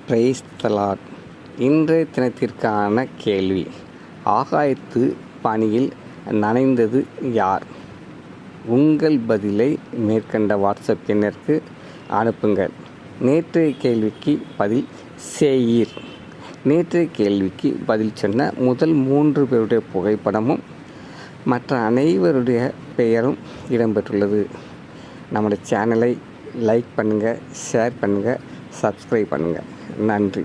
Praise the Lord. இன்றைய தினத்திற்கான கேள்வி: ஆகாயத்து பனியில் நனைந்தது யார்? உங்கள் பதிலை மேற்கண்ட வாட்ஸ்அப் எண்ணிற்கு அனுப்புங்கள். நேற்றைய கேள்விக்கு பதில் சேயீர். நேற்றைய கேள்விக்கு பதில் சொன்ன முதல் 3 பேருடைய புகைப்படமும் மற்ற அனைவருடைய பெயரும் இடம்பெற்றுள்ளது. நம்முடைய சேனலை லைக் பண்ணுங்கள், ஷேர் பண்ணுங்கள், சப்ஸ்கிரைப் பண்ணுங்கள். நன்றி.